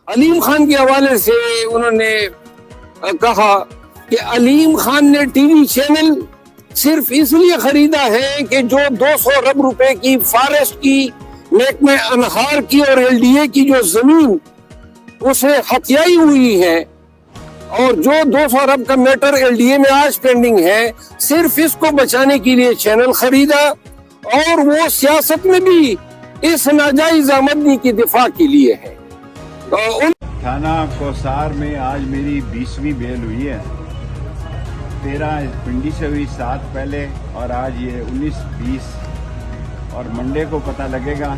علیم خان کے حوالے سے انہوں نے کہا کہ علیم خان نے ٹی وی چینل صرف اس لیے خریدا ہے کہ جو 200 ارب روپے کی فارسٹ کی محکمہ انہار کی اور ایل ڈی اے کی جو زمین اسے ہتھیائی ہوئی ہے اور جو 200 ارب کا میٹر ایل ڈی اے میں آج پینڈنگ ہے، صرف اس کو بچانے کے لیے چینل خریدا، اور وہ سیاست میں بھی اس ناجائز آمدنی کی دفاع کے لیے ہے۔ تھانہ کوسار میں آج میری 20ویں بیل ہوئی ہے، 13 پنڈی سے ہوئی، 7 پہلے، اور آج یہ 19-20، اور منڈے کو پتہ لگے گا،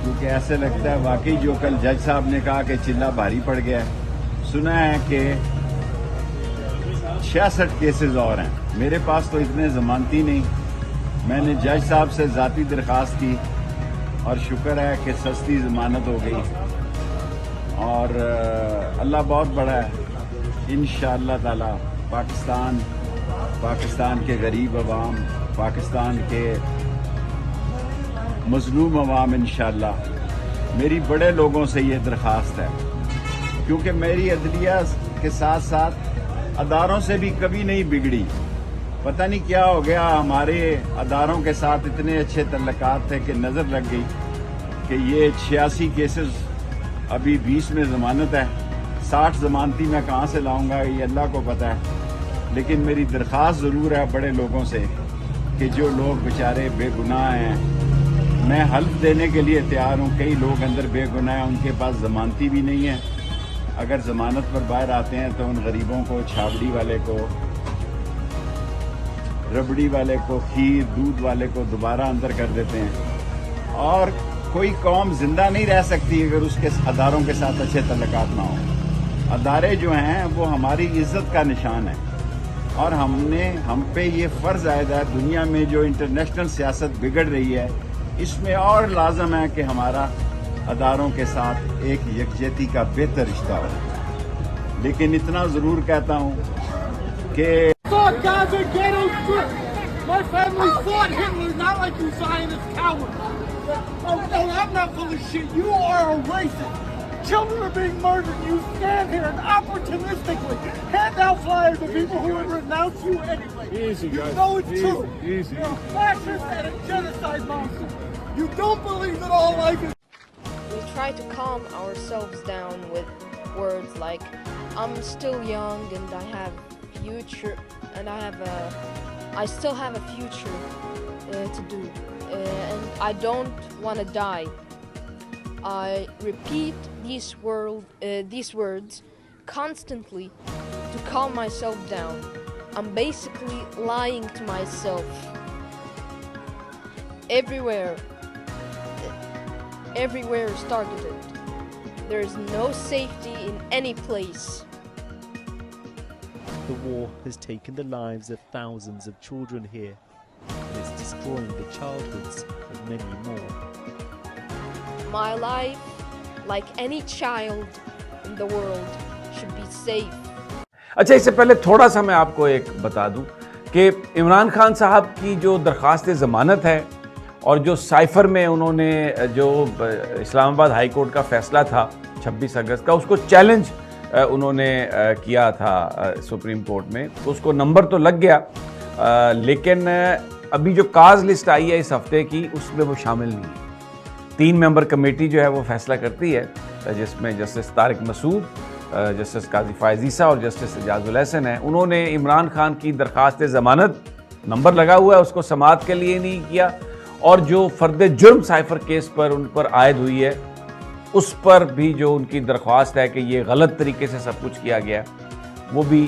کیونکہ ایسے لگتا ہے واقعی جو کل جج صاحب نے کہا کہ چلہ بھاری پڑ گیا ہے۔ سنا ہے کہ 66 کیسز اور ہیں، میرے پاس تو اتنے ضمانتی نہیں۔ میں نے جج صاحب سے ذاتی درخواست کی اور شکر ہے کہ سستی ضمانت ہو گئی، اور اللہ بہت بڑا ہے۔ انشاءاللہ تعالی پاکستان کے غریب عوام، پاکستان کے مظلوم عوام، انشاءاللہ میری بڑے لوگوں سے یہ درخواست ہے، کیونکہ میری عدلیہ کے ساتھ ساتھ اداروں سے بھی کبھی نہیں بگڑی۔ پتہ نہیں کیا ہو گیا، ہمارے اداروں کے ساتھ اتنے اچھے تعلقات تھے کہ نظر لگ گئی کہ یہ 86 کیسز، ابھی 20 میں ضمانت ہے، 60 ضمانتی میں کہاں سے لاؤں گا یہ اللہ کو پتہ ہے۔ لیکن میری درخواست ضرور ہے بڑے لوگوں سے کہ جو لوگ بیچارے بے گناہ ہیں، میں حلف دینے کے لیے تیار ہوں، کئی لوگ اندر بے گناہ ہیں، ان کے پاس ضمانتی بھی نہیں ہے، اگر ضمانت پر باہر آتے ہیں تو ان غریبوں کو، چھابڑی والے کو، ربڑی والے کو، کھیر دودھ والے کو دوبارہ اندر کر دیتے ہیں۔ اور کوئی قوم زندہ نہیں رہ سکتی اگر اس کے اداروں کے ساتھ اچھے تعلقات نہ ہوں۔ ادارے جو ہیں وہ ہماری عزت کا نشان ہے، اور ہم پہ یہ فرض عائد ہے، دنیا میں جو انٹرنیشنل سیاست بگڑ رہی ہے اس میں اور لازم ہے کہ ہمارا اداروں کے ساتھ ایک یکجہتی کا بہتر رشتہ ہو۔ لیکن اتنا ضرور کہتا ہوں کہ My family fought Hitler, not like you Zionist cowards. Oh no, I'm not full of shit. You are a racist. Children are being murdered. You stand here and opportunistically hand out flyers to people who would renounce you anyway. Easy, guys. You know it's Easy, true. easy. You're a fascist and a genocide monster. You don't believe that all life is... We try to calm ourselves down with words like, I'm still young and I have future, and I still have a future to do, and I don't want to die. I repeat these words constantly to calm myself down. I'm basically lying to myself. Everywhere is targeted. There is no safety in any place. The war has taken the lives of thousands of children here, and it's destroying the childhoods of many more. My life, like any child in the world, should be safe. اچھا، اس سے پہلے تھوڑا سا میں آپ کو ایک بتا دوں کہ عمران خان صاحب کی جو درخواست ضمانت ہے، اور جو سائفر میں انہوں نے جو اسلام آباد ہائی کورٹ کا فیصلہ تھا 26 اگست کا، اس کو چیلنج انہوں نے کیا تھا سپریم کورٹ میں، تو اس کو نمبر تو لگ گیا، لیکن ابھی جو کاز لسٹ آئی ہے اس ہفتے کی، اس میں وہ شامل نہیں ہے۔ 3 ممبر کمیٹی جو ہے وہ فیصلہ کرتی ہے، جس میں جسٹس طارق مسعود، جسٹس قاضی فائز عیسیٰ اور جسٹس اعجاز الحسن ہیں۔ انہوں نے عمران خان کی درخواست ضمانت، نمبر لگا ہوا ہے، اس کو سماعت کے لیے نہیں کیا، اور جو فرد جرم سائفر کیس پر ان پر عائد ہوئی ہے، اس پر بھی جو ان کی درخواست ہے کہ یہ غلط طریقے سے سب کچھ کیا گیا، وہ بھی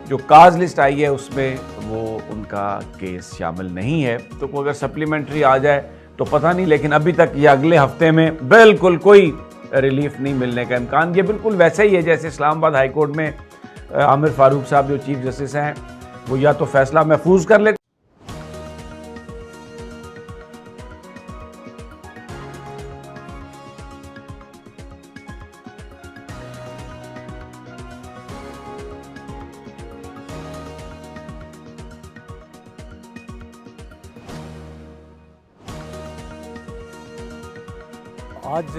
جو کاز لسٹ آئی ہے اس میں وہ ان کا کیس شامل نہیں ہے۔ تو اگر سپلیمنٹری آ جائے تو پتہ نہیں، لیکن ابھی تک یہ اگلے ہفتے میں بالکل کوئی ریلیف نہیں ملنے کا امکان۔ یہ بالکل ویسے ہی ہے جیسے اسلام آباد ہائی کورٹ میں عامر فاروق صاحب جو چیف جسٹس ہیں، وہ یا تو فیصلہ محفوظ کر لیتے آج